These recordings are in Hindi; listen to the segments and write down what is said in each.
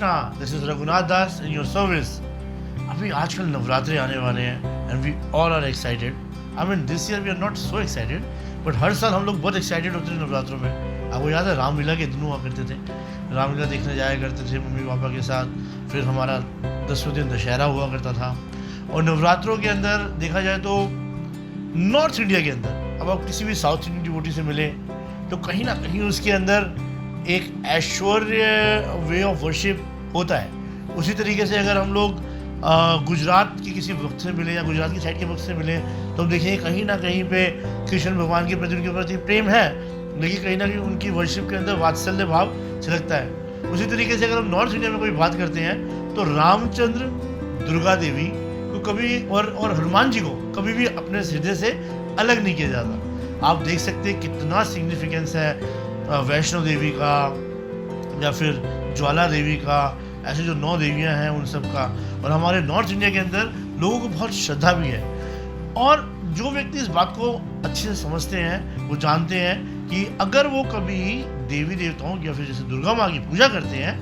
Krishna, this is Raghunath Das in your service. अभी आजकल नवरात्रे आने वाले हैं and we all are excited. I mean this year we are not so excited, but हर साल हम लोग बहुत एक्साइटेड होते थे नवरात्रों में। आपको याद है रामलीला के दिन हुआ करते थे, रामलीला देखने जाया करते थे मम्मी पापा के साथ। फिर हमारा 10वें दिन दशहरा हुआ करता था। और नवरात्रों के अंदर देखा जाए तो नॉर्थ इंडिया के अंदर, अब आप किसी भी साउथ इंडियन डिवोटी से मिले तो कहीं ना कहीं उसके अंदर एक ऐश्वर्य वे ऑफ वर्शिप होता है। उसी तरीके से अगर हम लोग गुजरात के किसी वक्त से मिले या गुजरात की साइड के वक्त से मिले तो हम देखेंगे कहीं ना कहीं पे कृष्ण भगवान के प्रति उनके प्रति प्रेम है, लेकिन कहीं ना कहीं उनकी वर्शिप के अंदर वात्सल्य भाव छलकता है। उसी तरीके से अगर हम नॉर्थ इंडिया में कोई बात करते हैं तो रामचंद्र, दुर्गा देवी को कभी और हनुमान जी को कभी भी अपने हृदय से अलग नहीं किया जाता। आप देख सकते हैं कितना सिग्निफिकेंस है वैष्णो देवी का या फिर ज्वाला देवी का, ऐसे जो 9 देवियां हैं उन सब का। और हमारे नॉर्थ इंडिया के अंदर लोगों को बहुत श्रद्धा भी है। और जो व्यक्ति इस बात को अच्छे से समझते हैं वो जानते हैं कि अगर वो कभी देवी देवताओं या फिर जैसे दुर्गा माँ की पूजा करते हैं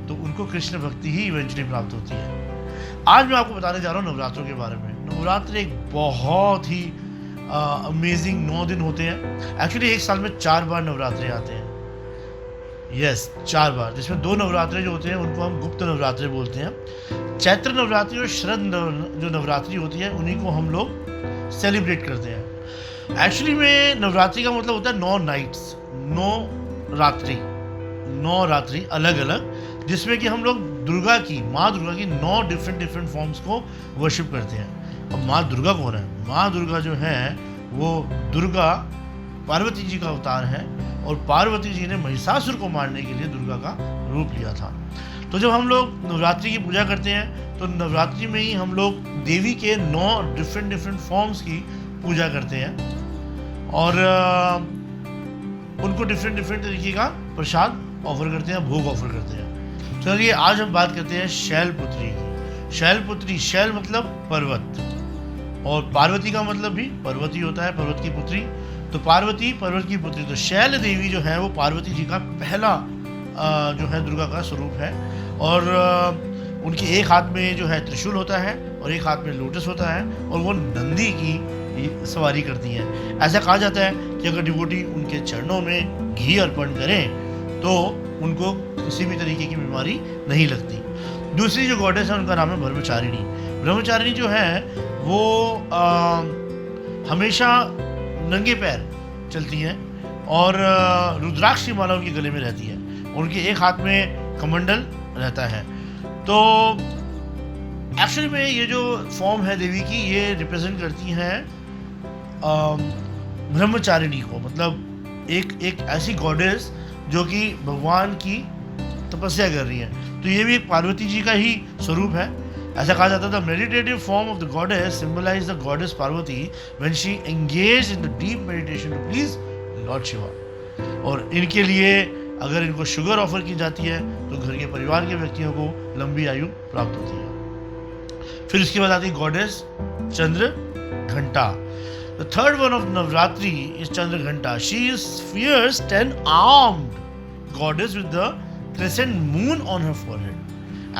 तो उनको कृष्ण भक्ति ही इवेंचुअली प्राप्त होती है। आज मैं आपको बताने जा रहा हूँ नवरात्रों के बारे में। नवरात्र एक बहुत ही अमेजिंग 9 दिन होते हैं। एक्चुअली एक साल में 4 बार नवरात्रे आते हैं। यस, 4 बार, जिसमें 2 नवरात्रे जो होते हैं उनको हम गुप्त नवरात्रे बोलते हैं। चैत्र नवरात्रि और शरद जो नवरात्रि होती है उन्हीं को हम लोग सेलिब्रेट करते हैं। एक्चुअली में नवरात्रि का मतलब होता है 9 नाइट्स, 9 रात्रि अलग अलग, जिसमें कि हम लोग माँ दुर्गा की 9 डिफरेंट फॉर्म्स को वर्शिप करते हैं। अब माँ दुर्गा कौन है? माँ दुर्गा जो है वो दुर्गा पार्वती जी का अवतार है और पार्वती जी ने महिषासुर को मारने के लिए दुर्गा का रूप लिया था। तो जब हम लोग नवरात्रि की पूजा करते हैं तो नवरात्रि में ही हम लोग देवी के 9 डिफरेंट फॉर्म्स की पूजा करते हैं और उनको डिफरेंट तरीके का प्रसाद ऑफर करते हैं, भोग ऑफर करते हैं। चलिए आज हम बात करते हैं शैलपुत्री की। शैलपुत्री, शैल मतलब पर्वत और पार्वती का मतलब भी पर्वत ही होता है, पर्वत की पुत्री। तो पार्वती पर्वत की पुत्री, तो शैल देवी जो है वो पार्वती जी का पहला जो है दुर्गा का स्वरूप है। और उनके एक हाथ में जो है त्रिशूल होता है और एक हाथ में लोटस होता है और वो नंदी की सवारी करती हैं। ऐसा कहा जाता है कि अगर डिवोटी उनके चरणों में घी अर्पण करें तो उनको किसी भी तरीके की बीमारी नहीं लगती। दूसरी जो गॉडेस है उनका नाम है ब्रह्मचारिणी। ब्रह्मचारिणी जो है वो हमेशा नंगे पैर चलती हैं और रुद्राक्ष की माला उनके गले में रहती है। उनके एक हाथ में कमंडल रहता है। तो एक्चुअली में ये जो फॉर्म है देवी की ये रिप्रेजेंट करती हैं ब्रह्मचारिणी को, मतलब एक ऐसी गॉडेस जो कि भगवान की तपस्या कर रही है। तो ये भी एक पार्वती जी का ही स्वरूप है। ऐसा कहा जाता था meditative form of the goddess symbolise the goddess Parvati when she engage in the deep meditation to please lord Shiva. और इनके लिए अगर इनको शुगर ऑफर की जाती है तो घर के परिवार के व्यक्तियों को लंबी आयु प्राप्त होती है। फिर इसके बाद आती है गॉडेस चंद्र घंटा। The third one of Navratri is Chandraghanta. She is fierce 10-armed goddess with the crescent moon on her forehead,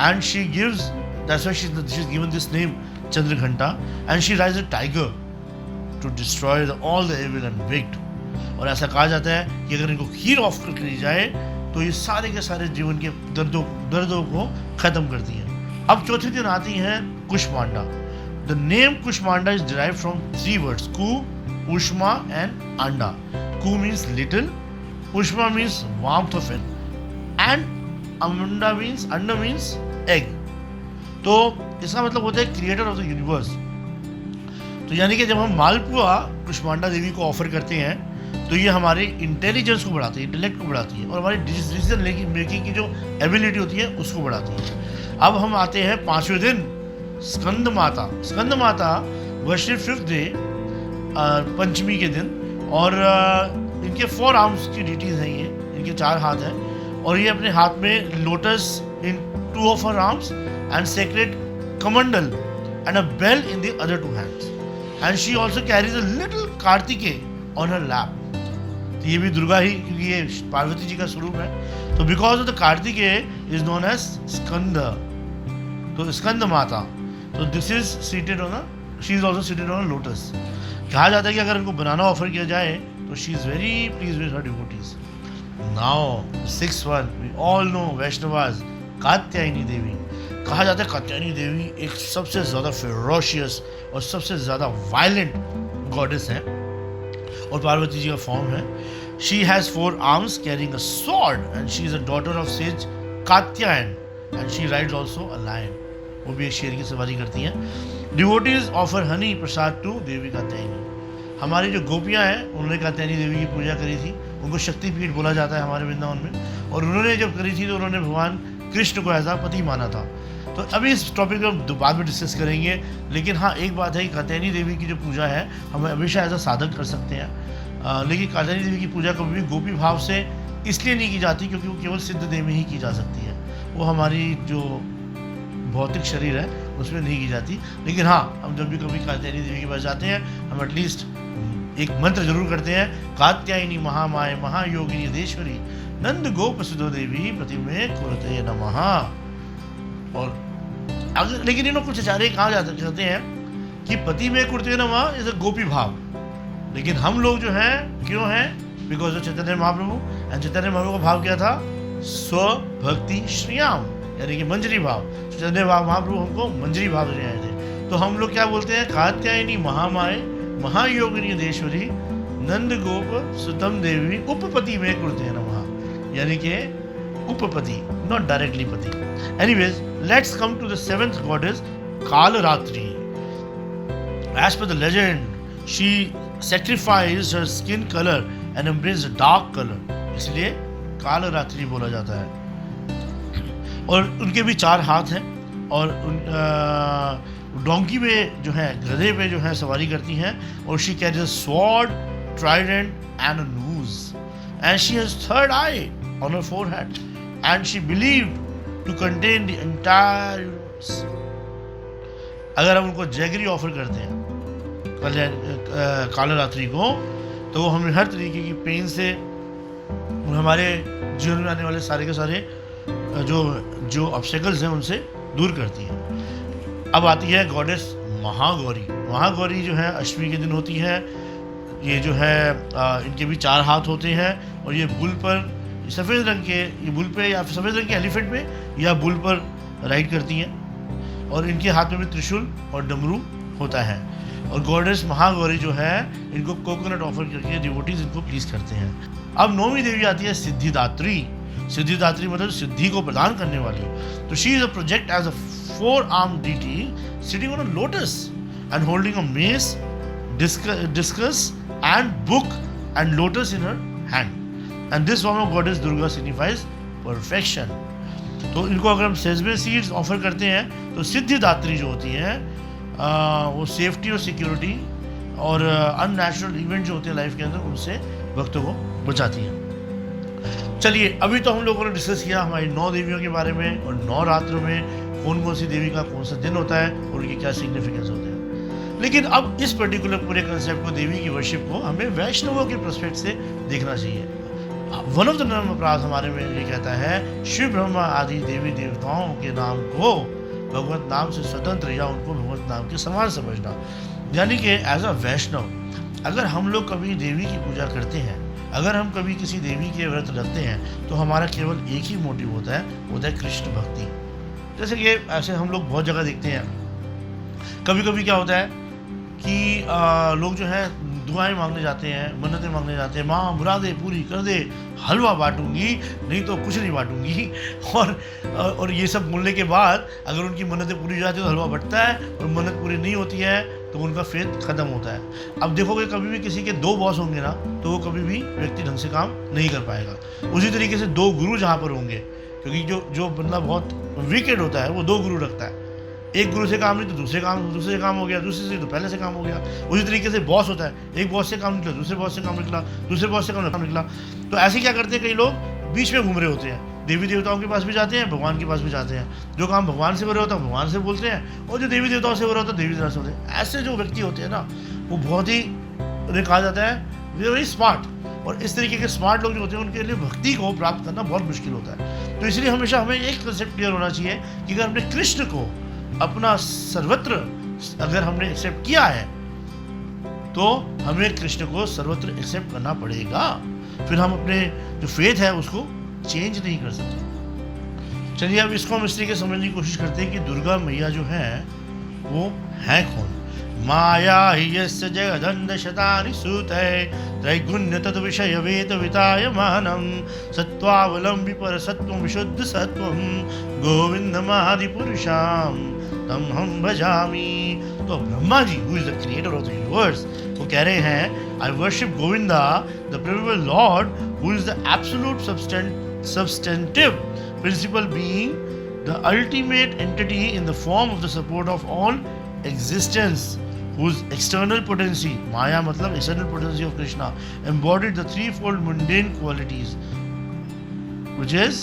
and she gives. That's why she's given this name Chandraghanta, and she rides a tiger to destroy all the evil and wicked. और ऐसा कहा जाता है कि अगर इनको खीर ऑफर करी जाए तो ये सारे के सारे जीवन के दर्दों को खत्म करती हैं। अब चौथे दिन आती हैं Kushmanda. The name Kushmanda is derived from 3 words: Ku, Ushma and Anda. Ku means little, Ushma means warmth of it, and Anda means egg. तो इसका मतलब होता है क्रिएटर ऑफ द यूनिवर्स। तो यानी कि जब हम मालपुआ कुष्मांडा देवी को ऑफर करते हैं तो ये हमारे इंटेलिजेंस को बढ़ाती है, इंटेलेक्ट को बढ़ाती है और हमारी डिसीजन मेकिंग की जो एबिलिटी होती है उसको बढ़ाती है। अब हम आते हैं 5वें दिन स्कंद माता वर्शिप 5th डे पंचमी के दिन। और इनके 4 आर्म्स की डिटीज हैं, ये इनके 4 हाथ हैं और ये अपने हाथ में lotus in 2 of her arms and sacred कमंडल and a bell in the other 2 hands, and she also carries a little Kartikeya on her lap। तो ये भी दुर्गा ही, क्योंकि ये पार्वती जी का स्वरूप है। तो because of the Kartikeya is known as Skanda, तो स्कंद माता, तो this is seated on she is also seated on lotus. कहा जाता है कि अगर इनको बनाना ऑफर किया जाए तो she is very please with her devotees. Now six one we all know Vaishnavas Katyayani Devi. कहा जाता है कात्यायनी देवी एक सबसे ज़्यादा फेरोशियस और सबसे ज़्यादा वायलेंट गॉडेस है और पार्वती जी का फॉर्म है। She has 4 arms carrying a sword and she is a daughter of sage Katyayan and she rides also a lion. वो भी एक शेर की सवारी करती हैं। Devotees offer honey prasad to Devi Katyayani. हमारी जो गोपियाँ हैं उन्होंने कात्यायनी देवी की पूजा करी थी, उनको शक्तिपीठ बोला जाता है हमारे वृंदावन में, और उन्होंने जब करी थी तो उन्होंने भगवान कृष्ण को एज आ पति माना था। तो अभी इस टॉपिक को हम बाद में डिस्कस करेंगे, लेकिन हाँ एक बात है कि कात्यायनी देवी की जो पूजा है हम हमेशा एज आ साधक कर सकते हैं, लेकिन कात्यायनी देवी की पूजा कभी भी गोपी भाव से इसलिए नहीं की जाती क्योंकि वो केवल सिद्ध देह में ही की जा सकती है, वो हमारी जो भौतिक शरीर है उसमें नहीं की जाती। लेकिन हाँ हम जब भी कभी कात्यायनी देवी के पास जाते हैं हम एटलीस्ट एक मंत्र जरूर करते हैं, कात्यायनी महामाय महायोगिनी देश्वरी नंद गोप सुधो देवी प्रतिमे कुरते नमः। और अगर लेकिन इन्होंने कुछ आचार्य कहा जाते कहते हैं कि पति में कुरते नमः इज अ गोपी भाव, लेकिन हम लोग जो हैं क्यों हैं, because of Chaitanya Mahaprabhu, and Chaitanya Mahaprabhu का भाव क्या था, स्वभक्ति श्रियाम, यानी कि मंजरी भाव। चैतन्य महाप्रभु हमको मंजरी भाव से आए थे, तो हम लोग क्या बोलते हैं, कात्यायनी महामाय महायोगिनी देश्वरी नंद गोप सुतम देवी उपपति में कुरते नमः, यानी कि उपपति, नॉट डायरेक्टली पति। Anyways let's come to the 7th goddess Kalaratri. As per the legend she sacrificed her skin color and embraced dark color, इसलिए कालरात्रि बोला जाता है। और उनके भी 4 हाथ हैं और डोंकी पे जो है, गधे पे जो है सवारी करती हैं, और she carries a sword, Trident and a noose, and she has 3rd eye on her forehead and she believed to contain the entire universe। अगर हम उनको जैगरी ऑफर करते हैं कालरात्रि को, तो वो हमें हर तरीके की पेन से, हमारे जीवन में आने वाले सारे के सारे जो ऑब्स्टेकल्स हैं उनसे दूर करती हैं। अब आती है गॉडेस महागौरी। महागौरी जो है अष्टमी के दिन होती है। ये जो है इनके भी 4 हाथ होते हैं और ये बुल पर सफ़ेद रंग के, ये बुल पे या सफ़ेद रंग के एलिफेंट पे या बुल पर राइड करती हैं, और इनके हाथ में भी त्रिशूल और डमरू होता है। और गॉडेस महागौरी जो है इनको कोकोनट ऑफर करके डिवोटीज इनको प्लीज करते हैं। अब 9वीं देवी आती है सिद्धिदात्री। सिद्धिदात्री मतलब सिद्धि को प्रदान करने वाली। तो she is a project as a 4-armed deity sitting on a lotus and holding a mace, discus and book and lotus in her hand, and this form of goddess Durga signifies perfection। तो इनको अगर हम सेजमे सीड्स ऑफर करते हैं तो सिद्धिदात्री जो होती हैं वो सेफ्टी और सिक्योरिटी और अननेचुरल इवेंट जो होते हैं लाइफ के अंदर उनसे भक्तों को बचाती हैं। चलिए अभी तो हम लोगों ने डिस्कस किया हमारी 9 देवियों के बारे में, और 9 रात्रों में कौन कौन सी देवी का कौन सा दिन होता है और उनके क्या सिग्निफिकेंस होते हैं। लेकिन अब इस पर्टिकुलर पूरे कंसेप्ट को, देवी की वर्शिप को, हमें वैष्णवों के पर्सपेक्ट से देखना चाहिए। वन ऑफ द नर्म अपराध हमारे में ये कहता है, शिव ब्रह्मा आदि देवी देवताओं के नाम को भगवत नाम से स्वतंत्र या उनको भगवत नाम के समान समझना। यानी कि एज अ वैष्णव अगर हम लोग कभी देवी की पूजा करते हैं, अगर हम कभी किसी देवी के व्रत रखते हैं, तो हमारा केवल एक ही मोटिव होता है, वो है कृष्ण भक्ति। जैसे कि ऐसे हम लोग बहुत जगह देखते हैं, कभी कभी क्या होता है कि लोग जो है दुआएं मांगने जाते हैं, मन्नतें मांगने जाते हैं, माँ मुरादें पूरी कर दे, हलवा बांटूंगी नहीं तो कुछ नहीं बांटूंगी। और ये सब बोलने के बाद अगर उनकी मन्नतें पूरी हो जाती है तो हलवा बंटता है, और मन्नत पूरी नहीं होती है तो उनका फेथ खत्म होता है। अब देखोगे कभी भी किसी के 2 बॉस होंगे ना, तो वो कभी भी व्यक्ति ढंग से काम नहीं कर पाएगा। उसी तरीके से 2 गुरु जहाँ पर होंगे, क्योंकि जो बंदा बहुत विकेट होता है वो 2 गुरु रखता है। एक गुरु से काम नहीं तो दूसरे से काम हो गया, दूसरे से तो पहले से काम हो गया। उसी तरीके से बॉस होता है, एक बॉस से काम निकला, दूसरे बॉस से काम निकला, दूसरे बॉस से काम निकला। तो ऐसे क्या करते हैं कई लोग, बीच में घूम रहे होते हैं, देवी देवताओं के पास भी जाते हैं, भगवान के पास भी जाते हैं। जो काम भगवान से हो रहा होता है भगवान से बोलते हैं, और जो देवी देवताओं से हो रहा होता है देवी देवताओं से होते हैं। ऐसे जो व्यक्ति होते हैं ना, वो बहुत ही, उन्हें कहा जाता है वेरी स्मार्ट, और इस तरीके के स्मार्ट लोग जो होते हैं उनके लिए भक्ति को प्राप्त करना बहुत मुश्किल होता है। तो इसलिए हमेशा हमें एक कंसेप्ट क्लियर होना चाहिए कि अगर हमने कृष्ण को अपना सर्वत्र अगर हमने एक्सेप्ट किया है तो हमें कृष्ण को सर्वत्र एक्सेप्ट करना पड़ेगा, फिर हम अपने जो फेथ है उसको चेंज नहीं कर सकते। चलिए अब इसको हम इस तरीके समझने की कोशिश करते हैं कि दुर्गा मैया जो है वो है कौन। माया हि यस्य जगदन्ध शतानि सूते त्रैगुण्य तत् विषय वेद वितायमानं सत्त्वावलम्बि परसत्त्वं विशुद्ध सत्त्वं गोविन्दमादिपुरुषां तम हम भजामि। तो Brahma ji who is the creator of the universe वो कह रहे हैं I worship Govinda the privileged lord who is the absolute substantive principle being the ultimate entity in the form of the support of all existence whose external potency maya matlab external potency of Krishna embodied the threefold mundane qualities which is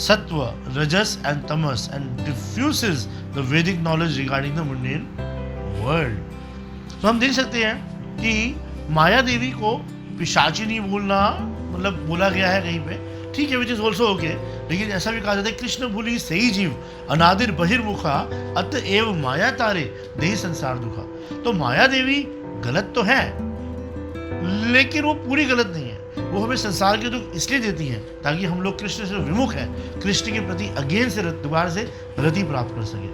sattva, rajas and tamas and diffuses the Vedic knowledge regarding the mundane world। तो हम देख सकते हैं कि माया देवी को पिशाचिनी बोलना मतलब बोला गया है कहीं पे, ठीक है, विच इज ऑल्सो ओके, लेकिन ऐसा भी कहा जाता है कृष्ण भूलि सही जीव अनादिर बहिर्मुखा अतएव माया तारे देहि संसार दुखा। तो माया देवी गलत तो है लेकिन वो पूरी गलत नहीं है, वो हमें संसार के दुख इसलिए देती है ताकि हम लोग कृष्ण से विमुख हैं, कृष्ण के प्रति अगेन से दोबारा से रति प्राप्त कर सके।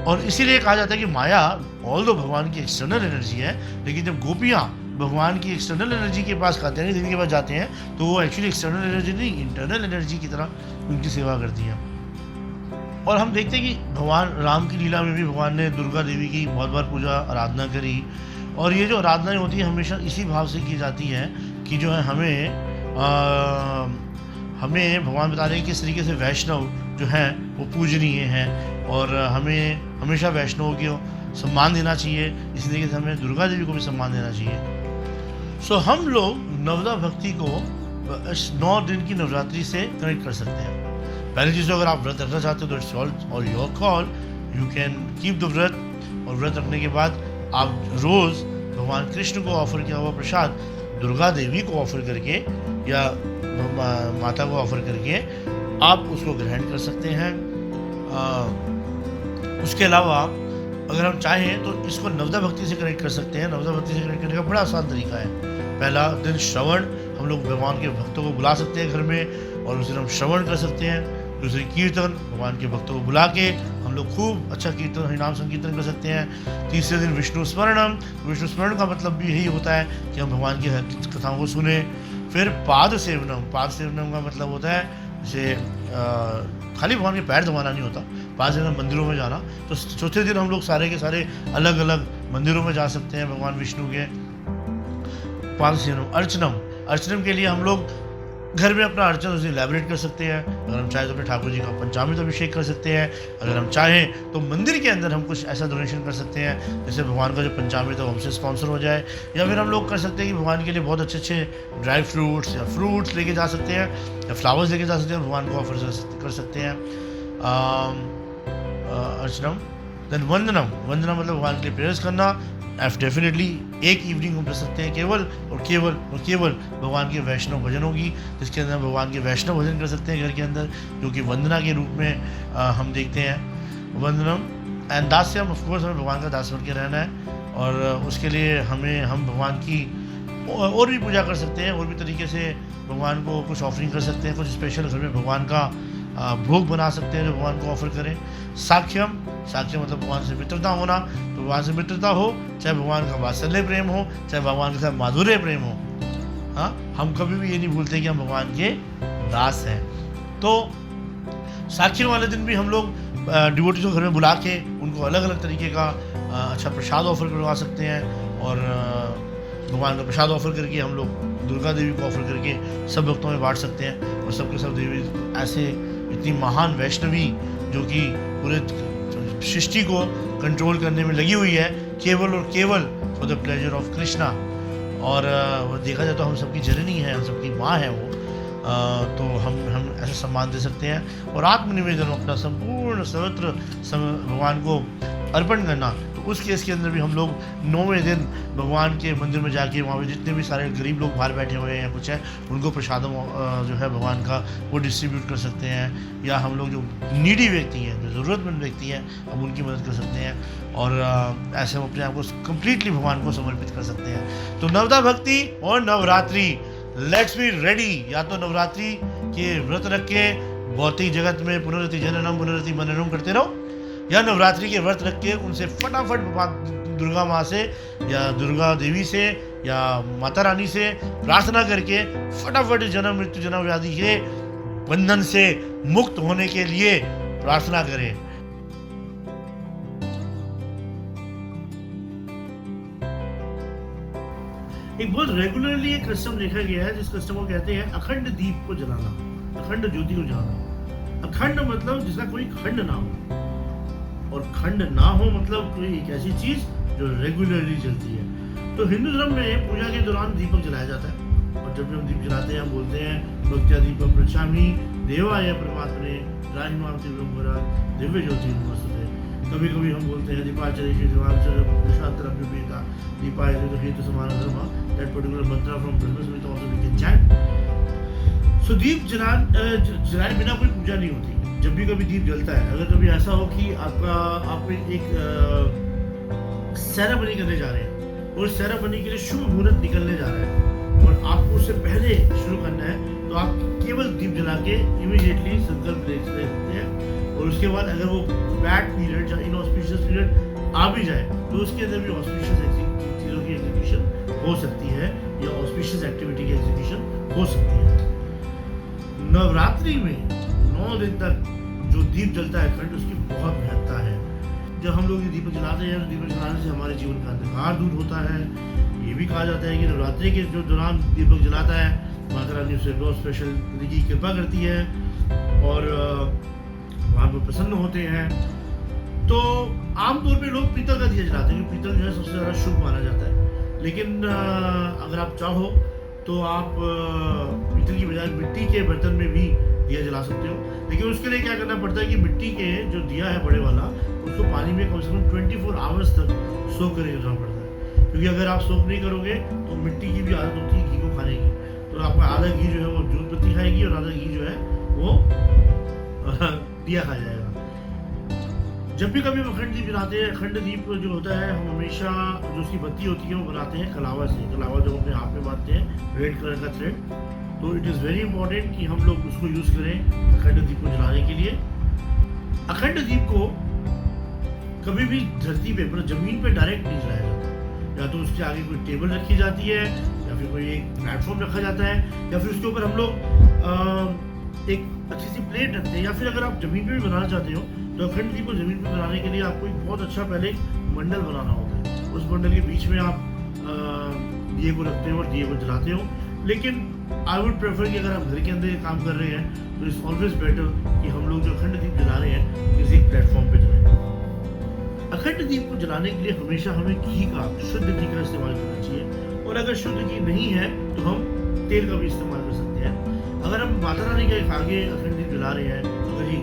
और इसीलिए कहा जाता है कि माया ऑल्दो भगवान की एक्सटर्नल एनर्जी है, लेकिन जब गोपियां भगवान की एक्सटर्नल एनर्जी के पास खाते हैं, देवी के पास जाते हैं, तो वो एक्चुअली एक्सटर्नल एनर्जी नहीं इंटरनल एनर्जी की तरह उनकी सेवा करती हैं। और हम देखते हैं कि भगवान राम की लीला में भी भगवान ने दुर्गा देवी की बहुत बार पूजा आराधना करी, और ये जो आराधनाएं होती है हमेशा इसी भाव से की जाती है कि जो है हमें भगवान बता रहे हैं कि किस तरीके से वैष्णव जो हैं वो पूजनीय हैं और हमें हमेशा वैष्णव को सम्मान देना चाहिए, इस तरीके से हमें दुर्गा देवी को भी सम्मान देना चाहिए। सो हम लोग नवदा भक्ति को 9 दिन की नवरात्रि से कनेक्ट कर सकते हैं। पहली चीज़ तो अगर आप व्रत रखना चाहते हो तो it's all your call, you can keep the व्रत, और व्रत रखने के बाद आप रोज़ भगवान कृष्ण को ऑफर किया हुआ प्रसाद दुर्गा देवी को ऑफर करके या माता को ऑफर करके आप उसको ग्रहण कर सकते हैं। उसके अलावा अगर हम चाहें तो इसको नवदा भक्ति से कनेक्ट कर सकते हैं। नवदा भक्ति से कनेक्ट करने का बड़ा आसान तरीका है। पहला दिन श्रवण, हम लोग भगवान के भक्तों को बुला सकते हैं घर में और उस दिन हम श्रवण कर सकते हैं। दूसरी कीर्तन, भगवान के भक्तों को बुला के हम लोग खूब अच्छा कीर्तन हरिनाम संकीर्तन कर सकते हैं। तीसरे दिन विष्णु स्मरणम, विष्णु स्मरण का मतलब भी यही होता है कि हम भगवान की कथाओं को सुने। फिर पाद सेवनम, पाद सेवनम का मतलब होता है जैसे खाली भगवान के पैर दबाना नहीं होता, पाद सेवनम मंदिरों में जाना। तो चौथे दिन हम लोग सारे के सारे अलग अलग मंदिरों में जा सकते हैं भगवान विष्णु के। पाद सेवनम, अर्चनम, अर्चनम के लिए हम लोग घर में अपना अर्चन उसे इलेबरेट कर सकते हैं। अगर हम चाहें तो अपने ठाकुर जी का पंचामृत अभिषेक कर सकते हैं। अगर हम चाहें तो मंदिर के अंदर हम कुछ ऐसा डोनेशन कर सकते हैं जैसे भगवान का जो पंचामृत है वो हमसे स्पॉन्सर हो जाए, या फिर हम लोग कर सकते हैं कि भगवान के लिए बहुत अच्छे अच्छे ड्राई फ्रूट्स या फ्रूट्स लेके जा सकते हैं या फ्लावर्स लेके जा सकते हैं, भगवान को ऑफर कर सकते हैं। अर्चनम। देन वंदनम, वंदनम मतलब भगवान के लिए प्रेयर्स करना। डेफिनेटली एक इवनिंग हम कर सकते हैं केवल और केवल और केवल भगवान के वैष्णव भजन होगी, जिसके अंदर भगवान के वैष्णव भजन कर सकते हैं घर के अंदर, जो कि वंदना के रूप में हम देखते हैं। वंदनम एंड दास्यम, ऑफ कोर्स हमें भगवान का दास बन के रहना है और उसके लिए हम भगवान की और भी पूजा कर सकते हैं, और भी तरीके से भगवान को कुछ ऑफरिंग कर सकते हैं, कुछ स्पेशल घर में भगवान का भोग बना सकते हैं जो भगवान को ऑफर करें। साख्यम, साख्यम मतलब भगवान से मित्रता होना, तो भगवान से मित्रता हो, चाहे भगवान का वात्सल्य प्रेम हो, चाहे भगवान के साथ माधुर्य प्रेम हो। हाँ, हम कभी भी ये नहीं भूलते कि हम भगवान के दास हैं। तो साख्यम वाले दिन भी हम लोग डिवोटीज को घर में बुला के उनको अलग अलग तरीके का अच्छा प्रसाद ऑफर करवा सकते हैं, और भगवान का प्रसाद ऑफर करके हम लोग दुर्गा देवी को ऑफर करके सब भक्तों में बांट सकते हैं। और सबके सब देवी ऐसे इतनी महान वैष्णवी जो कि पूरे सृष्टि को कंट्रोल करने में लगी हुई है केवल और केवल for the pleasure of Krishna. और देखा जाए तो हम सबकी जननी है, हम सबकी माँ है वो, तो हम ऐसे सम्मान दे सकते हैं। और आत्मनिवेदन, अपना संपूर्ण सर्वत्र भगवान को अर्पण करना, तो उस केस के अंदर भी हम लोग 9वें दिन भगवान के मंदिर में जाके वहाँ पे जितने भी सारे गरीब लोग बाहर बैठे हुए हैं या कुछ है, उनको प्रसादम जो है भगवान का वो डिस्ट्रीब्यूट कर सकते हैं। या हम लोग जो नीडी व्यक्ति हैं, जो ज़रूरतमंद व्यक्ति हैं, हम उनकी मदद कर सकते हैं और ऐसे हम अपने आप को कम्प्लीटली भगवान को समर्पित कर सकते हैं। तो नवदा भक्ति और नवरात्रि, लेट्स बी रेडी। या तो नवरात्रि के व्रत रख के भौतिक जगत में पुनरति जननम पुनरति मननम करते रहो, या नवरात्रि के व्रत रख के उनसे फटाफट दुर्गा माँ से या दुर्गा देवी से या माता रानी से प्रार्थना करके फटाफट जन्म मृत्यु जन्म व्याधि के बंधन से मुक्त होने के लिए प्रार्थना करें। एक बहुत रेगुलरली एक कस्टम देखा गया है, जिस कस्टम को कहते हैं अखंड दीप को जलाना, अखंड ज्योति को जलाना। अखंड मतलब जिसका कोई खंड ना हो, और खंड ना हो मतलब कोई एक ऐसी चीज जो रेगुलरली चलती है। तो हिंदू धर्म में पूजा के दौरान दीपक जलाया जाता है, और जब भी हम दीप जलाते हैं हम बोलते हैं भक्त्या दीपक प्रचामी देवाय परमात्मने राजमाम दिव्यंबरा दिव्य ज्योति नमस्ते। कभी कभी हम बोलते हैं दीपाचर्य के दीपाचर्य दीपाय हेतु समान धर्म, दैट पर्टिकुलर मंत्र from Brahma Samhita also we can chant. सो दीप जलाए बिना कोई पूजा नहीं होती। जब भी कभी दीप जलता है, अगर कभी ऐसा हो कि आप एक सेरेमनी करने जा रहे हैं और सेरेमनी के लिए शुभ मुहूर्त निकलने जा रहे हैं और आपको उससे पहले शुरू करना है, तो आप केवल दीप जला के इमीडिएटली संकल्प ले सकते हैं। और उसके बाद अगर वो बैड पीरियड या इनऑस्पिशियस पीरियड आ भी जाए तो उसके अंदर भी ऑस्पिशियस चीज़ों की एग्जीक्यूशन हो सकती है या ऑस्पिशियस एक्टिविटी की एग्जीक्यूशन हो सकती है। नवरात्रि में 9 दिन तक जो दीप जलता है अखंड, उसकी बहुत महत्ता है। जब हम लोग ये दीपक जलाते हैं तो दीपक जलाने से हमारे जीवन का अंधकार दूर होता है। ये भी कहा जाता है कि नवरात्रि के जो दौरान दीपक जलाता है, माता रानी उससे बहुत स्पेशल तरीके की कृपा करती है और वहाँ पर प्रसन्न होते हैं। तो आमतौर पे लोग पीतल का दिया जलाते हैं, पीतल जो है सबसे ज़्यादा शुभ माना जाता है। लेकिन अगर आप चाहो तो आप पीतल की बजाय मिट्टी के बर्तन में भी दिया जला सकते हो। लेकिन उसके लिए क्या करना पड़ता है कि मिट्टी के जो दिया है बड़े वाला, उसको पानी में कम से कम 24 आवर्स तक सोख करके रखना पड़ता है। क्योंकि अगर आप सोख नहीं करोगे तो मिट्टी की भी आदत होती है घी को खाने की, तो आपका आधा घी जो है वो जूट बत्ती खाएगी और आधा घी जो है वो दिया खा जाएगा। जब भी कभी हम अखंड दीप जलाते हैं, अखंड दीप जो होता है हम हमेशा जो उसकी बत्ती होती है वो बनाते हैं कलावा से। कलावा जो अपने हाथ में बांधते हैं, रेड कलर का थ्रेड। तो इट इज़ वेरी इंपॉर्टेंट कि हम लोग उसको यूज़ करें अखंड दीप को जलाने के लिए। अखंड दीप को कभी भी धरती पे मतलब जमीन पे डायरेक्ट नहीं जलाया जाता। या तो उसके आगे कोई टेबल रखी जाती है, या फिर कोई एक प्लेटफॉर्म रखा जाता है, या फिर उसके ऊपर हम लोग एक अच्छी सी प्लेट रखते हैं। या फिर अगर आप जमीन पे भी बनाना चाहते हो तो अखंड दीप को जमीन पे बनाने के लिए आपको एक बहुत अच्छा पहले मंडल बनाना होता है। उस मंडल के बीच में आप दिए को रखते हो और दिए को जलाते हो। लेकिन आई वुड प्रेफर कि अगर आप घर के अंदर काम कर रहे हैं तो इट्स ऑलवेज बेटर कि हम लोग जो अखंड दीप जला रहे हैं किसी एक प्लेटफॉर्म पे जलाएं। अखंड दीप को जलाने के लिए हमेशा हमें घी का, शुद्ध घी का इस्तेमाल करना चाहिए। और अगर शुद्ध घी नहीं है तो हम तेल का भी इस्तेमाल कर सकते हैं। अगर हम माता रानी के आगे अखंड दीप जला रहे हैं, अगर ये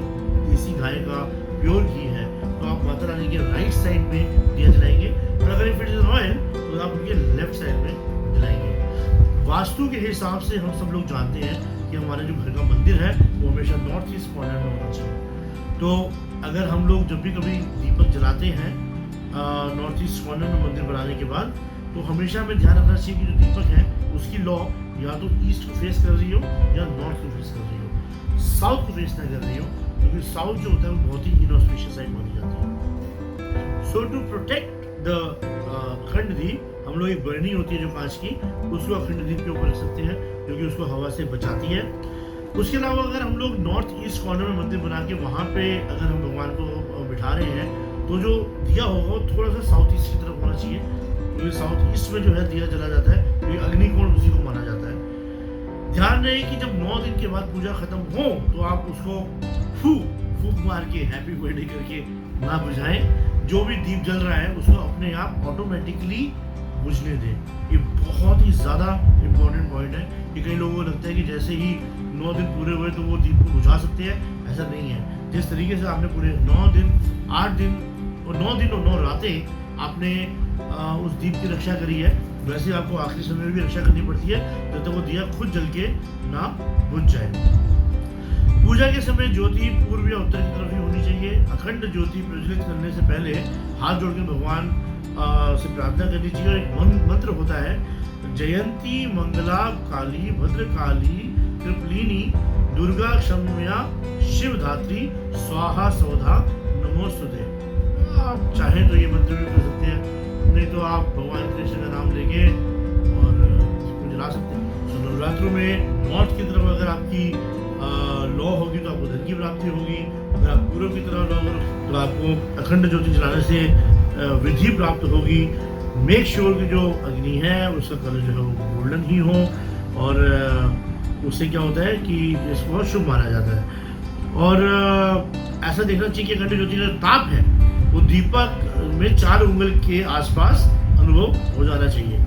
देसी गाय का प्योर घी है तो आप माता रानी के राइट साइड में दिया जलाएंगे, और अगर इफ इट इज ऑयल तो आप उनके लेफ्ट साइड में जलाएंगे। वास्तु के हिसाब से हम सब लोग जानते हैं कि हमारे जो घर का मंदिर है वो हमेशा नॉर्थ ईस्ट कॉर्नर में होना चाहिए। तो अगर हम लोग जब भी कभी दीपक जलाते हैं नॉर्थ ईस्ट कॉर्नर में मंदिर बनाने के बाद, तो हमेशा हमें ध्यान रखना चाहिए कि जो दीपक है उसकी लौ या तो ईस्ट को फेस कर रही हो या नॉर्थ को फेस कर रही हो, साउथ को फेस ना कर रही हो, क्योंकि साउथ जो होता है वो बहुत ही इनऑस्पिशियस साइड मानी जाती है। सो टू प्रोटेक्ट द अखंड दीप, हम लोग एक बरनी होती है जो कांच की, उसको अखंड दीप के ऊपर रख सकते हैं जो कि उसको हवा से बचाती है। उसके अलावा अगर हम लोग नॉर्थ ईस्ट कॉर्नर में मंदिर बना के वहाँ पे अगर हम भगवान को बिठा रहे हैं तो जो दिया होगा वो थोड़ा सा साउथ ईस्ट की तरफ होना चाहिए, क्योंकि साउथ ईस्ट में जो है दिया जला जाता है, क्योंकि अग्निकोण उसी को माना जाता है। ध्यान रहे कि जब 9 दिन के बाद पूजा खत्म हो तो आप उसको फूक मार के हैप्पी बर्थडे करके ना बुझाएं। जो भी दीप जल रहा है उसको अपने आप ऑटोमेटिकली बुझने दें। ये बहुत ही ज़्यादा इम्पोर्टेंट पॉइंट है कि कई लोगों को लगता है कि जैसे ही 9 दिन पूरे हुए तो वो दीप को बुझा सकते हैं, ऐसा नहीं है। जिस तरीके से आपने पूरे 9 दिन 8 दिन और 9 दिन और 9 रातें आपने उस दीप की रक्षा करी है, वैसे आपको आखिरी समय में भी रक्षा करनी पड़ती है जब तक वो दिया खुद जल के ना बुझ जाए। पूजा के समय ज्योति पूर्व या उत्तर की तरफ ही होनी चाहिए। अखंड ज्योति प्रज्वलित करने से पहले हाथ जोड़कर भगवान से प्रार्थना करनी चाहिए। और एक मंत्र होता है, जयंती मंगला काली भद्रकाली कृपलिनी दुर्गा क्षम्या शिवधात्री स्वाहा सौधा नमोस्तुते। आप चाहें तो ये मंत्र भी कर सकते हैं, नहीं तो आप भगवान कृष्ण का नाम लेके और इसको जला सकते हैं। तो नवरात्रों में नॉर्थ की तरफ अगर आपकी लॉ होगी तो आपको धन की प्राप्ति होगी, अगर आप पूर्व की तरफ लॉ हो तो आपको अखंड ज्योति जलाने से विधि प्राप्त होगी। मेक श्योर कि जो अग्नि है उसका कलर जो है वो गोल्डन ही हो, और उससे क्या होता है कि इसको शुभ माना जाता है। और ऐसा देखना चाहिए कि अखंड ज्योति का ताप है वो दीपक में 4 उंगल के आसपास अनुभव हो जाना चाहिए।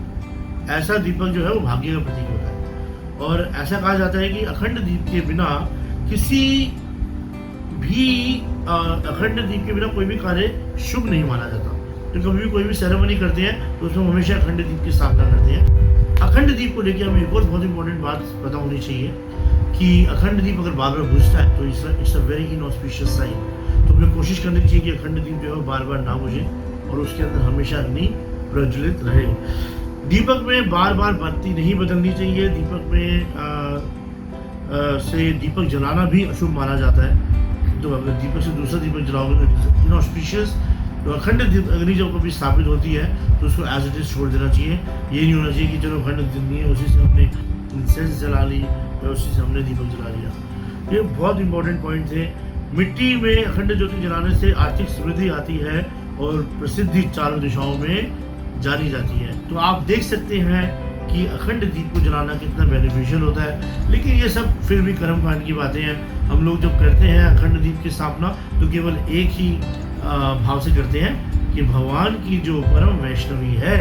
ऐसा दीपक जो है वो भाग्य का प्रतीक होता है। और ऐसा कहा जाता है कि अखंड दीप के बिना किसी भी अखंड दीप के बिना कोई भी कार्य शुभ नहीं माना जाता। तो कभी भी कोई भी सेरेमनी करते हैं तो उसमें हमेशा अखंड दीप की स्थापना करते हैं। अखंड दीप को लेकर हमें एक और बहुत इंपॉर्टेंट बात पता होनी चाहिए कि अखंड दीप अगर बार बार बुझता है तो it's a very inauspicious sign. तो हमें कोशिश करनी चाहिए कि अखंड दीप जो है बार बार ना बुझे और उसके अंदर हमेशा अग्नि प्रज्वलित रहे। दीपक में बार बार बत्ती नहीं बदलनी चाहिए। दीपक में से दीपक जलाना भी अशुभ माना जाता है। तो अगर दीपक से दूसरा दीपक जलाओगे तो इनऑस्पिशियस। तो अखंड अग्नि जब कभी स्थापित होती है तो उसको एज इट इज छोड़ देना चाहिए। ये नहीं होना चाहिए कि चलो अखंड अग्नि है उसी से हमने इंसेंस जला ली या उसी से हमने दीपक जला लिया। ये बहुत इंपॉर्टेंट पॉइंट थे। मिट्टी में अखंड ज्योति जलाने से आर्थिक समृद्धि आती है और प्रसिद्धि चारों दिशाओं में जानी जाती है। तो आप देख सकते हैं कि अखंड दीप को जलाना कितना बेनिफिशियल होता है। लेकिन ये सब फिर भी कर्मकांड की बातें हैं। हम लोग जब करते हैं अखंड दीप की स्थापना तो केवल एक ही भाव से करते हैं कि भगवान की जो परम वैष्णवी है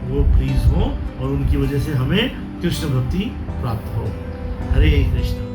वो प्लीज हो और उनकी वजह से हमें कृष्ण भक्ति प्राप्त हो। हरे कृष्ण।